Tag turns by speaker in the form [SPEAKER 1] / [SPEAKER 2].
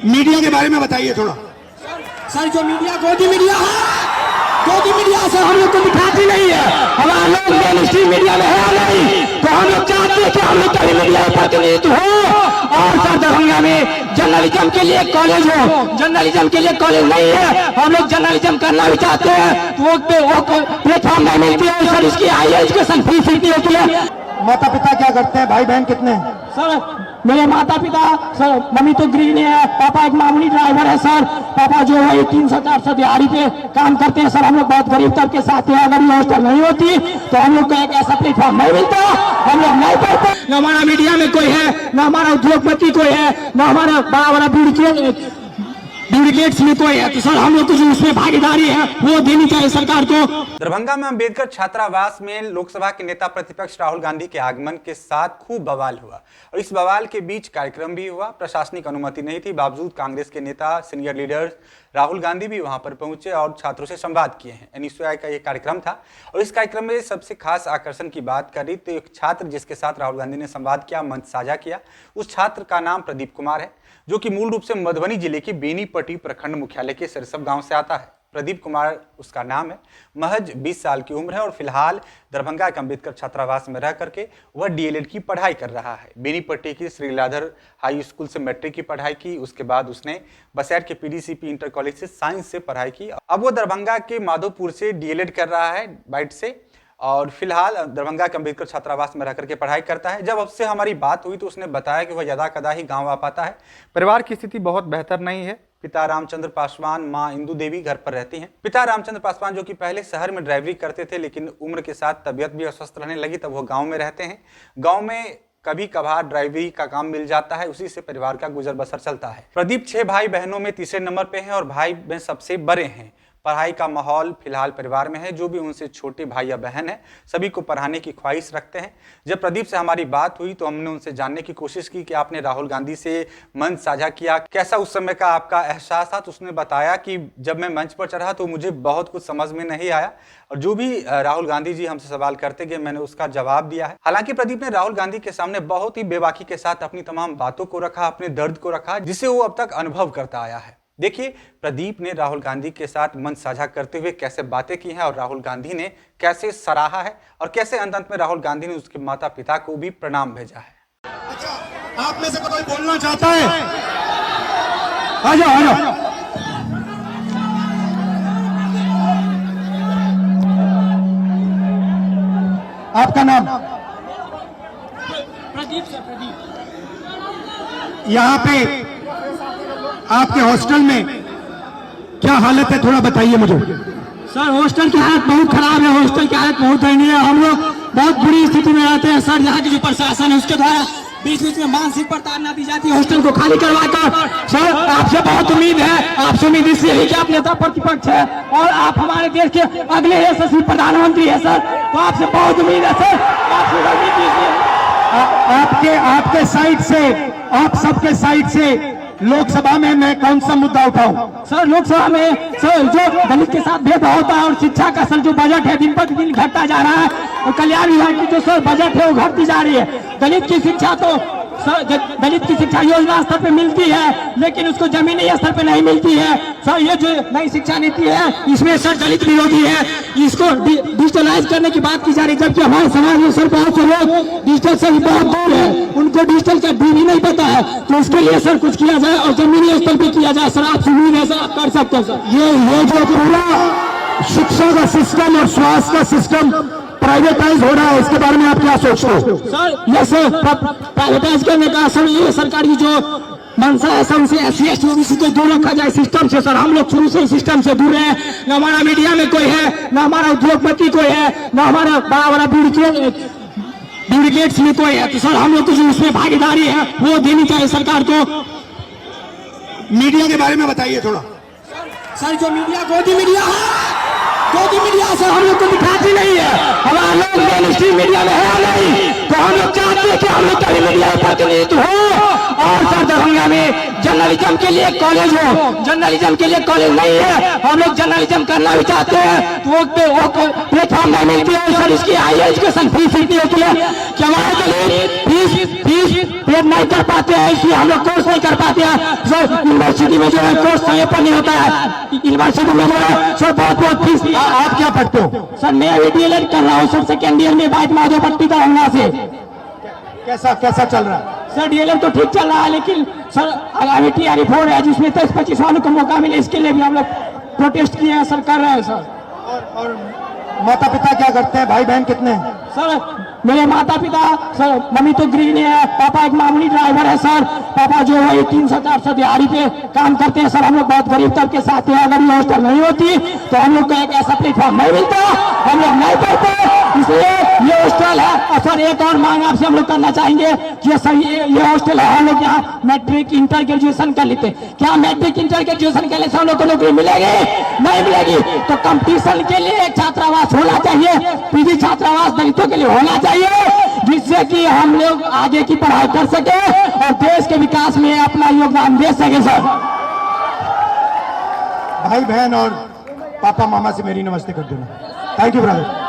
[SPEAKER 1] Media के बारे में बताइए थोड़ा।
[SPEAKER 2] सर जो मीडिया गोदी मीडिया सर हम लोग को दिखाती नहीं है, हमारा लोग मेन स्ट्रीम मीडिया में है नहीं, तो हम लोग चाहते हैं कि हम लोग कभी मीडिया प्रतिनिधित्व हो। और सर दरभंगा में जर्नलिज्म के लिए कॉलेज हो, जर्नलिज्म के लिए कॉलेज नहीं है, हम लोग जर्नलिज्म करना भी चाहते हैं तो वो प्लेटफॉर्म नहीं मिलती है सर, इसकी हाई एजुकेशन फी नहीं होती है।
[SPEAKER 1] माता पिता क्या करते हैं, भाई बहन कितने हैं?
[SPEAKER 2] सर मेरे माता पिता सर, मम्मी तो गृहिणी है, पापा एक मामूली ड्राइवर है सर, पापा जो है 300-400 दिहाड़ी पे काम करते हैं सर। हम लोग बहुत गरीब तबके साथ हैं, अगर ये हॉस्टल नहीं होती तो हम लोग को एक ऐसा प्लेटफॉर्म नहीं मिलता, हम लोग नहीं पढ़ते। न हमारा मीडिया में कोई है, न हमारा उद्योगपति कोई है, न हमारा बड़ा बड़ा ब्यूरोक्रेट्स में कोई है, तो सर हम लोग को जो उसमें भागीदारी है वो देनी चाहिए सरकार को।
[SPEAKER 3] दरभंगा में अंबेडकर छात्रावास में लोकसभा के नेता प्रतिपक्ष राहुल गांधी के आगमन के साथ खूब बवाल हुआ और इस बवाल के बीच कार्यक्रम भी हुआ। प्रशासनिक अनुमति नहीं थी, बावजूद कांग्रेस के नेता सीनियर लीडर राहुल गांधी भी वहां पर पहुंचे और छात्रों से संवाद किए हैं। NSUI का ये कार्यक्रम था और इस कार्यक्रम में सबसे खास आकर्षण की बात करी तो एक छात्र जिसके साथ राहुल गांधी ने संवाद किया, मंच साझा किया, उस छात्र का नाम प्रदीप कुमार है, जो कि मूल रूप से मधुबनी जिले के बेनीपट्टी प्रखंड मुख्यालय के सरसब गांव से आता है। प्रदीप कुमार उसका नाम है, महज 20 साल की उम्र है और फिलहाल दरभंगा के अंबेडकर छात्रावास में रह करके वह DLED की पढ़ाई कर रहा है। बेनीपट्टी की श्री लीलाधर हाई स्कूल से मैट्रिक की पढ़ाई की, उसके बाद उसने बसैर के PDCP इंटर कॉलेज से साइंस से पढ़ाई की। अब वो दरभंगा के माधोपुर से DLED कर रहा है बाइट से और फिलहाल दरभंगा के अंबेडकर छात्रावास में रहकर के पढ़ाई करता है। जब उससे हमारी बात हुई तो उसने बताया कि वह यदा कदा ही गांव आ पाता है, परिवार की स्थिति बहुत बेहतर नहीं है। पिता रामचंद्र पासवान, मां इंदू देवी घर पर रहती हैं। पिता रामचंद्र पासवान जो कि पहले शहर में ड्राइवरी करते थे, लेकिन उम्र के साथ तबीयत भी अस्वस्थ रहने लगी, तब वो गाँव में रहते हैं। गाँव में कभी कभार ड्राइवरी का काम मिल जाता है, उसी से परिवार का गुजर बसर चलता है। प्रदीप 6 भाई बहनों में तीसरे नंबर पे हैं और भाई में सबसे बड़े हैं। पढ़ाई का माहौल फिलहाल परिवार में है, जो भी उनसे छोटे भाई या बहन है सभी को पढ़ाने की ख्वाहिश रखते हैं। जब प्रदीप से हमारी बात हुई तो हमने उनसे जानने की कोशिश की कि आपने राहुल गांधी से मंच साझा किया, कैसा उस समय का आपका एहसास था। तो उसने बताया कि जब मैं मंच पर चढ़ा तो मुझे बहुत कुछ समझ में नहीं आया और जो भी राहुल गांधी जी हमसे सवाल करते गए मैंने उसका जवाब दिया है। हालांकि प्रदीप ने राहुल गांधी के सामने बहुत ही बेबाकी के साथ अपनी तमाम बातों को रखा, अपने दर्द को रखा, जिसे वो अब तक अनुभव करता आया है। देखिए प्रदीप ने राहुल गांधी के साथ मंच साझा करते हुए कैसे बातें की हैं और राहुल गांधी ने कैसे सराहा है और कैसे अंत में राहुल गांधी ने उसके माता पिता को भी प्रणाम भेजा है।
[SPEAKER 1] अच्छा, आप में से कोई बोलना चाहता है? आ जाओ, आ जाओ। आपका नाम?
[SPEAKER 2] प्रदीप सर, प्रदीप।
[SPEAKER 1] यहाँ पे आपके हॉस्टल में क्या हालत है, थोड़ा बताइए मुझे।
[SPEAKER 2] सर हॉस्टल की हालत बहुत खराब है, हॉस्टल की हालत बहुत दयनीय है। हम लोग बहुत बुरी स्थिति में रहते हैं सर। यहाँ की जो प्रशासन है उसके द्वारा बीच बीच में मानसिक प्रताड़ना दी जाती है हॉस्टल को खाली करवाकर। सर आपसे बहुत उम्मीद है, आपसे उम्मीद इसलिए है कि आप नेता प्रतिपक्ष है और आप हमारे देश के अगले यशस्वी प्रधानमंत्री है सर, तो आपसे बहुत उम्मीद है सर।
[SPEAKER 1] आपके साइड से, आप सबके साइड से लोकसभा में मैं कौन सा मुद्दा उठाऊं?
[SPEAKER 2] सर लोकसभा में सर जो दलित के साथ भेदभाव होता है और शिक्षा का सर जो बजट है दिन पर दिन घटता जा रहा है और कल्याण विभाग की जो सर बजट है वो घटती जा रही है। दलित की शिक्षा तो सर दलित की शिक्षा योजना स्तर पे मिलती है लेकिन उसको जमीनी स्तर पे नहीं मिलती है सर। ये जो नई शिक्षा नीति है इसमें सर दलित विरोधी है, इसको डिजिटलाइज करने की बात की जा रही है, जबकि हमारे समाज में सर बहुत से लोग डिजिटल से बहुत दूर है, उनको डिजिटल का भी नहीं पता है। तो उसके लिए सर कुछ किया जाए और जमीनी स्तर पे किया जाए सर। आपसे उम्मीद है सर, आप कर सकते हैं सर।
[SPEAKER 1] ये जो पूरा शिक्षा का सिस्टम और स्वास्थ्य का सिस्टम प्राइवेटाइज हो रहा है, इसके बारे में आप क्या सोचते हो?
[SPEAKER 2] सर ये सर प्राइवेटाइज करने का सर ये सरकार की जो मंशा है सर, उसे SC ST OBC को दूर रखा जाए सिस्टम से सर। हम लोग शुरू से सिस्टम से दूर हैं, न हमारा मीडिया में कोई है, न हमारा उद्योगपति कोई है, न हमारा बड़ा बड़ा ब्यूरोक्रेट्स में कोई है, तो सर हम लोग को जो उसमें भागीदारी है वो देनी चाहिए सरकार को।
[SPEAKER 1] मीडिया के बारे में बताइए थोड़ा।
[SPEAKER 2] सर जो मीडिया गोदी मीडिया सर हम लोग को दिखाती नहीं है, हमारा लोग मेन स्ट्रीम मीडिया में है नहीं, तो हम लोग चाहते हैं कि हम लोग कभी मीडिया प्रतिनिधित्व हो। और सर दरभंगा में जर्नलिज्म के लिए कॉलेज हो, जर्नलिज्म के लिए कॉलेज नहीं है, हम लोग जर्नलिज्म करना भी चाहते हैं तो वो प्लेटफॉर्म नहीं मिलती है सर, इसकी हाई एजुकेशन फी नहीं होती है कि हमारे फीस फीस पे नहीं कर पाते हैं, इसलिए हम लोग कोर्स नहीं कर पाते हैं सर। यूनिवर्सिटी में जो है कोर्स समय पर नहीं होता है, यूनिवर्सिटी में जो है सर बहुत बहुत फीस।
[SPEAKER 1] आप क्या पढ़ते हो?
[SPEAKER 2] सर मैं अभी DLED कर रहा हूँ सर, सेकेंड ईयर में बाइट माधोपट्टी का होना से।
[SPEAKER 1] कैसा कैसा चल रहा है?
[SPEAKER 2] सर DLED तो ठीक चल रहा है, लेकिन सर आगामी TRE 4 है जिसमें 23-25 वालों को मौका मिले, इसके लिए भी हम लोग प्रोटेस्ट किए हैं सर, कर रहे हैं सर।
[SPEAKER 1] और माता पिता क्या करते हैं? भाई बहन कितने हैं?
[SPEAKER 2] सर मेरे माता पिता सर, मम्मी तो गृहिणी है, पापा एक मामूली ड्राइवर है सर। पापा जो है 300-400 दिहाड़ी पे काम करते हैं सर। हम लोग बहुत गरीब तबके से आते हैं, अगर ये हॉस्टल नहीं होती तो हम लोग को एक ऐसा प्लेटफॉर्म नहीं मिलता, हम लोग नहीं पढ़ते, इसलिए ये हॉस्टल है। और सर एक और मांग आपसे हम लोग करना चाहेंगे कि सर ये हॉस्टल है, हम लोग यहाँ मैट्रिक इंटर ग्रेजुएशन कर लेते, क्या मैट्रिक इंटर ग्रेजुएशन के लिए हम लोग को नौकरी मिलेगी? नहीं मिलेगी। तो कंपटीशन के लिए एक छात्रावास होना चाहिए, पीजी छात्रावास दलितों के लिए होना चाहिए, जिससे कि हम लोग आगे की पढ़ाई कर सके और देश के विकास में अपना योगदान दे सके सर।
[SPEAKER 1] भाई बहन और पापा मामा से मेरी नमस्ते कर देना। Thank you brother.